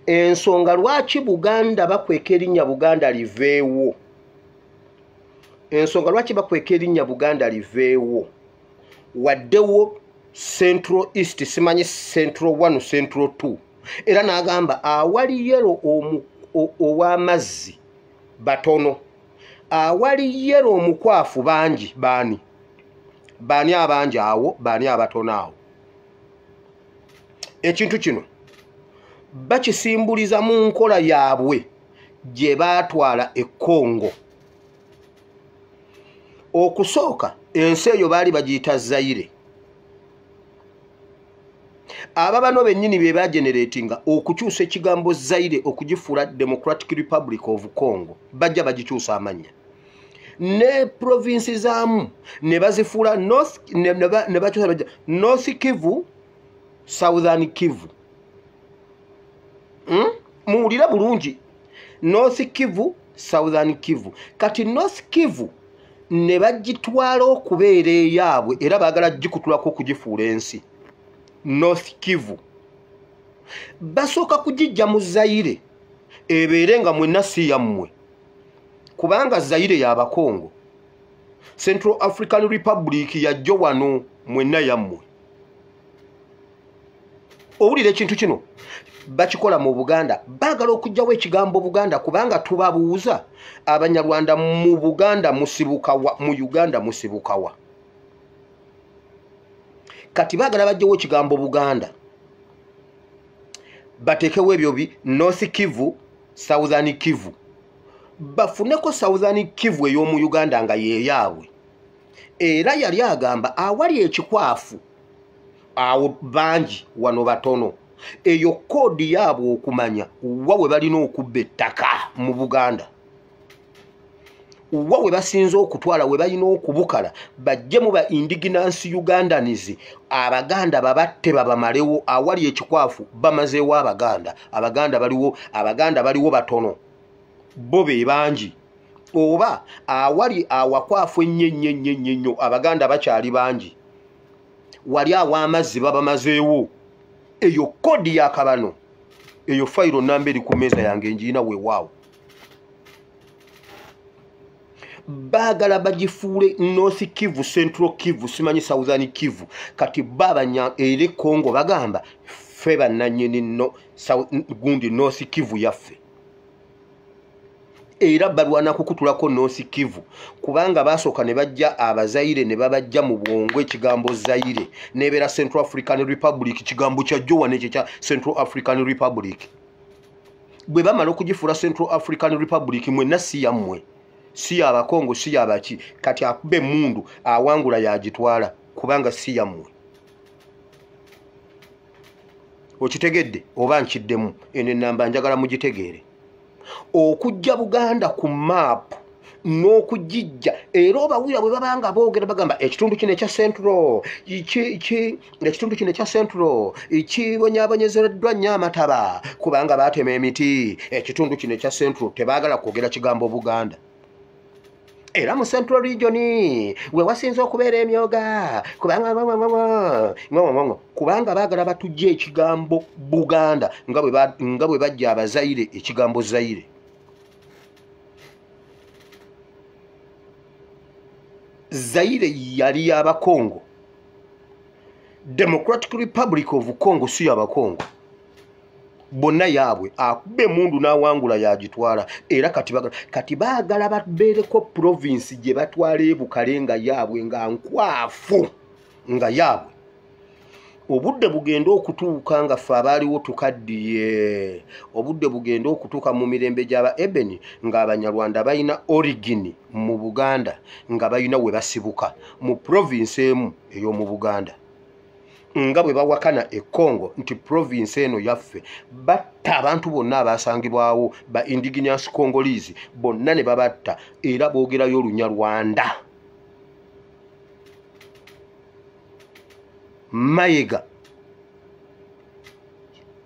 ensonga lwaki Buganda bakweka erinnya Buganda liveewo. Ensonga lwaki bakweka erinnya Buganda liveewo. Waddewo Central East, simanyi Central 1 Central 2. Era n'agamba awali yero ow'amazzi batono, awali yero omukwafu bangi. Baani abangi awo, baani abatono awo. Ekintu kino bakisimbuliza mu nkola yaabwe gye baatwala e Congo. Okusooka ensi eyo baali bagiyita Zaire. Aba bano bennyini be bageneratinga okukyusa ekigambo Zaire okugifuula Democratic Republic of Congo, bajja bagikyusa amannya. Ne province zaamu ne bazifuula North Kivu, Southern Kivu. Muwulira bulungi. North Kivu, Southern Kivu. Kati North Kivu ne bagitwala okubeera eyaabwe era baagala gikutulako okugifuula ensi. North Kivu basooka kugijja mu Zaire ebeere nga mwenna si yammwe, kubanga Zaire y'Abakongo. Central African Republic yajjo wano mwenna yammwe. Owulira ekintu kino bakikola mu Buganda, baagala okugjawo ekigambo Buganda kubanga tubabuuza Abanyarwanda mu Buganda musibukawa, mu Uganda musibukawa. Kati baagala bajjewo ekigambo Buganda batekewo ebyo North Kivu, Southern Kivu. Bafuneko Southern Kivu ey'omu Uganda nga yeeyaabwe. Era yali agamba awali ekikwafu awo bangi wano batono. Eyo koodi yaabwe okumanya wawe balina okubba ettaka mu Buganda. Wawe basinze okutwala we balina okubukala bajje mu ba indigenous Ugandans. Abaganda babatte babamalewo, awali ekikwafu bamazeewo Abaganda. Abaganda baliwo batono. Bo be bangi. Oba awali awakwafu ennyo Abaganda bakyali bangi. Wali aw'amazzi babamazeewo. Eyo kodi ya kabano. Eyo fayiro namba eri ku mmeeza yange ngiina weewaawo. Baagala bagifuule North Kivu, Central Kivu, simanyi Southern Kivu. Kati babanya ere Congo bagamba ffe bannannyini gundi North Kivu yaffe. Era balwana kukutulako North Kivu kubanga basooka ne bajja Abazaire ne babajja mu bwongo ekigambo Zaire nebeera Central African Republic, kigambo kya jjowa n'ekyo kya Central African Republic. Bwe bamala okugifuula Central African Republic mwenna si yammwe, si y'Abakongo, si y'abaki. Kati akube emundu awangula yagitwala kubanga si yammwe. Okitegedde oba nkiddemu? Eno ennamba njagala mugitegeere. Okujja Buganda ku map n'okugijja era obawulira bwe babanga boogera bagamba ekitundu kino ekya Central ekitundu kino ekya Central kibonyaabonyezeddwa nnyo amataba kubanga baatema emiti. Ekitundu kino ekya Central tebaagala kwogera kigambo Buganda. Era mu Central Region we wasinze okubeera emyoga kubanga baagala batujja ekigambo Buganda nga bwe bajja Abazaire ekigambo Zaire. Zaire yali y'Abakongo. Democratic Republic of Congo si y'Abakongo. Bonna yaabwe akube mundu n'awangula yagitwala. Era kati baagala babeereko province gye batwala ebukale nga yaabwe nga nkwafu nga yaabwe. Obudde bugenda okutuuka nga ffe abaaliwo tukaddiye. Obudde bugenda okutuuka mu mirembe gy'aba Ebeni nga Abanyarwanda balina origin mu Buganda nga balina we basibuka mu province emu ey'omu Buganda. Nga bwe bawakana e Congo nti province eno yaffe, batta abantu bonna abasangibwawo ba indigenous Congolese bonna ne babatta era boogerayo Olunyarwanda. Mayiga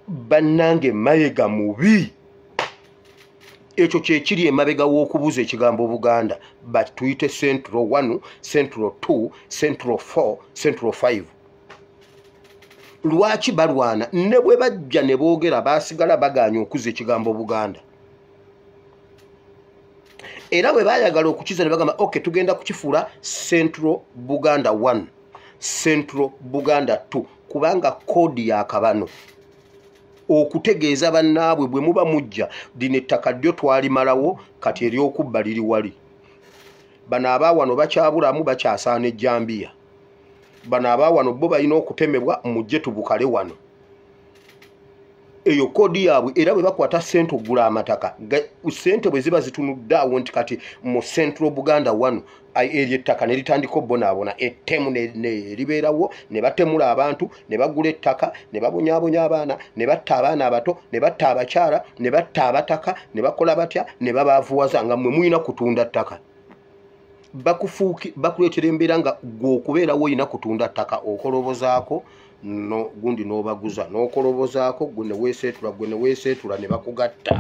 bannange, Mayiga mubi. Ekyo kye kiri emabega w'okubuza ekigambo Buganda batuyite Central 1, Central 2, Central 4, Central 5. lwaki balwana ne bwe bajja ne boogera basigala baganya okuza ekigambo Buganda era bwe bayagala okukiza ne bagamba okay tugenda kukifuula Central Buganda 1 Central Buganda 2 kubanga kodi ya kabano okutegeeza bannaabwe bwe muba mujja dino ettaka ddyo twalimalawo kati eryokubba liri wali bano abaawano bakyabulamu bakyasaana ejjambiya bano abaawano bo balina okutemebwa mujje tubukale wano eyo kodi yaabwe era bwe bakwata ssente okugula amataka ssente bwe ziba zitunudde awo nti kati mu Central Buganda 1 eryo ettaka ne litandika obbonaabona ettemu ne libeerawo ne batemula abantu ne bagula ettaka ne babonyaabonya abaana ne batta abaana abato ne batta abakyala ne batta abataka ne bakola batya ne babaavuwaza nga mmwe mulina kutunda ttaka bakuleetera embeera nga gwe okubeerawo olina kutunda ttaka okolobozaako no gundi n'obaguza n'okolobozaako gwe ne weeseetula ne bakugatta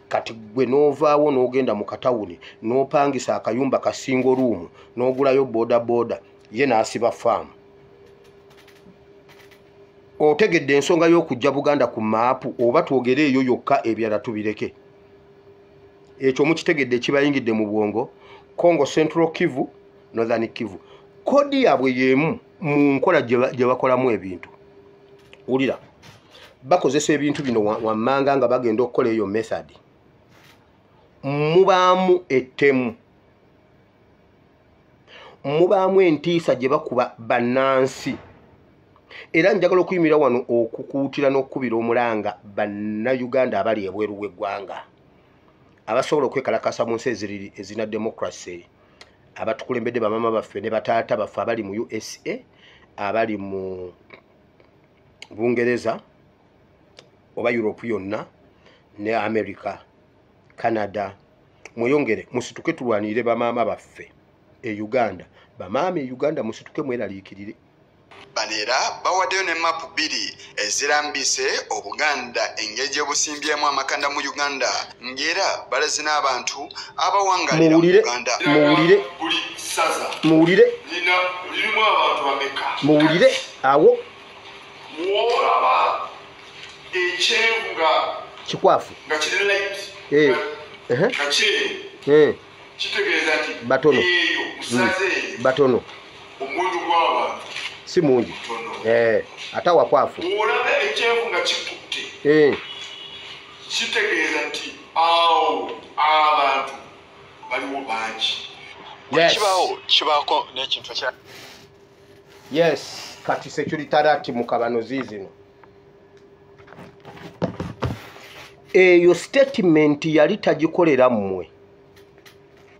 kati gwe n'ovaawo n'ogenda mu katawuni n'opangisa akayumba ka single room n'ogulayo boda ye n'asiba faamu otegedde ensonga y'okujja Buganda ku maapu oba twogere eyo yokka ebyala tubireke ekyo mukitegedde kibayingidde mu bwongo Congo Central Kivu Northern Kivu kodi yaabwe yemu mu nkola gye bakolamu ebintu ulira bakozesa ebintu bino wammanga nga bagenda okukola eyo method mubaamu ettemu mubaamu entiisa gye bakuba bannansi era njagala okuyimira wano okukuutira n'okukubira omulanga bannayuganda abali ebweru w'eggwanga abasobola okwekalakasa mu nsi ezina democracy abatukulembedde bamama baffe ne bataata baffe abali mu USA abali mu Bungereza oba Europe yonna ne America Canada mweyongere musituke tulwanire bamama baffe e Uganda bamama e Uganda musituke mweraliikirire banera bawaddeyo ne mapu bbiri ezirambise Obuganda engeri gye busimbyemu amakanda mu Uganda ngera balazi n'abantu abawangalira mu Uganda buli saza muwulire lirimu abantu bameka muwulire awo muolaba ekyenvu nga kikwafu nga kiri light kitegeeza nti batono eyo musaze batono omuwendo gw'abantu si mungi ate wakwafu olaba ekyenvu nga kikutte kitegeeza nti awo abantu baliwo bangi kibaako n'ekintu kya yes kati security alert mu kabano ziizino eyo statement yali tagikolera mmwe